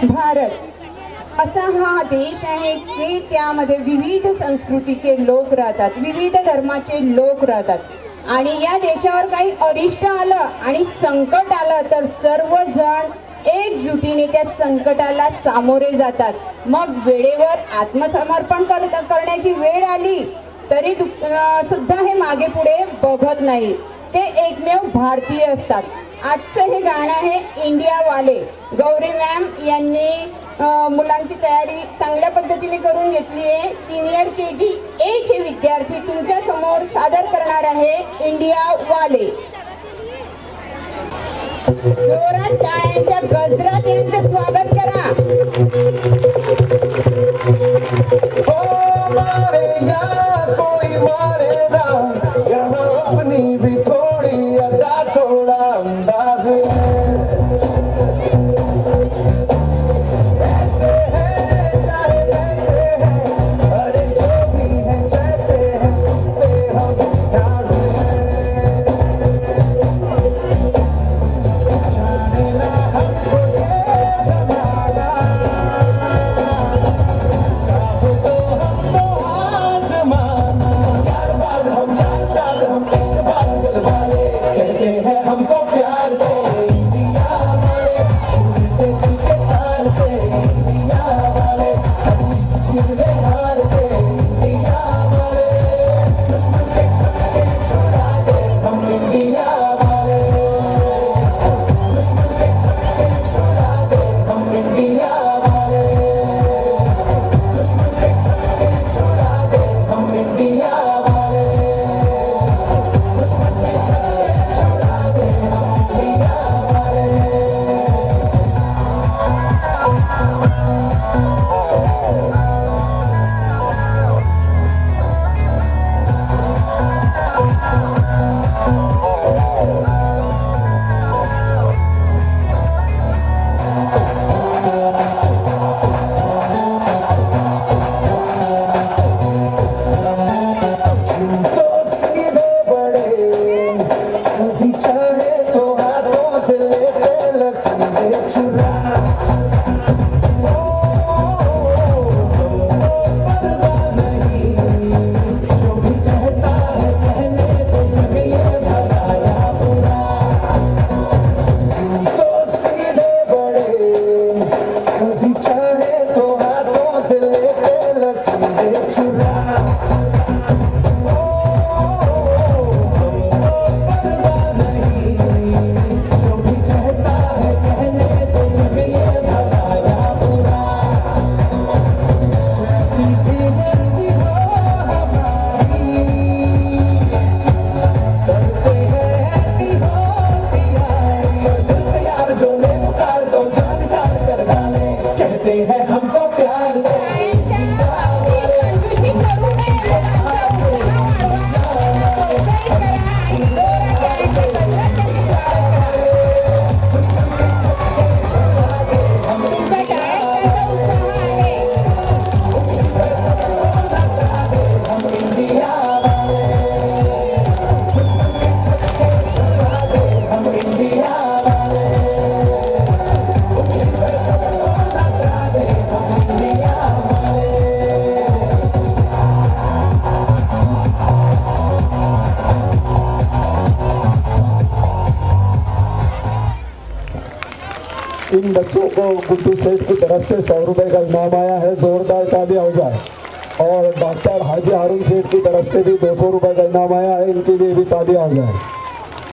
भारत असा हा देश आहे की त्यामध्ये विविध संस्कृतीचे लोक राहतात, विविध धर्माचे लोक राहतात आणि या देशावर काही अरिष्ट आलं आणि संकट आलं तर सर्वजण एकजुटीने त्या संकटाला सामोरे जातात. मग वेळेवर आत्मसमर्पण करण्याची वेळ आली तरी सुद्धा हे मागे पुढे बघत नाही. ते एकमेव भारतीय असतात. आजचं हे गाणं आहे इंडिया वाले. गौरी मॅम यांनी मुलांची तयारी चांगल्या पद्धतीने करून घेतली आहे. सिनियर KG A चे विद्यार्थी तुमच्या समोर सादर करणार आहे इंडिया वाले. जोरात टाळ्यांच्या गजरात यांचं स्वागत करा. ओ मारे या कोई मारे ना, यहाँ अपनी भी थोड़ी अदा थोड़ा अंदाज है. ऐसे है चाहे वैसे है, अरे जो भी है जैसे है बेहद नाज है. जाने ना हमको ये जमाना, चाहो तो हम तो आज़माना. यारबाज़ हम जालसाज़ हम इश्क़बाज़ दिलवाले, कहते हैं हमको प्यार से इंडिया वाले. छूटे दिल के तार से इंडिया वाले, जीतने हार से इंडिया वाले. दुश्मन के छक्के छुड़ा दे हम इंडिया वाले. दुश्मन के छक्के छुड़ा दे हम इंडिया वाले. दुश्मन के छक्के छुड़ा दे हम इंडिया वाले. दुश्मन के छक्के छुड़ा दे हम इंडिया वाले. तो सीधे बड़े, कभी चाहे तो हाथों से लेते लकीरें चुरा. परवाह नहीं, जो भी कहता है कहने दो, जग ये भला या बुरा. तो सीधे बड़े, कभी चाहे तो हाथों से लेते लकीरें चुरा. परवाह नहीं, जो भी कहता है कहने दो, जग ये भला या बुरा. जैसी भी मर्जी हो हमारी, करते हैं ऐसी होशियारी. और दिल से यार जो ले पुकार दो, जान सार कर डाले, कहते हैं हमको प्यार से इन बच्चों को गुड्डू सेठ की तरफ से 100 रुपए का इनाम आया है. जोरदार तालियां हो जाए. और डॉक्टर हाजी हारून सेठ की तरफ से भी 200 रुपए का इनाम आया है. इनके लिए भी तालियां हो जाए.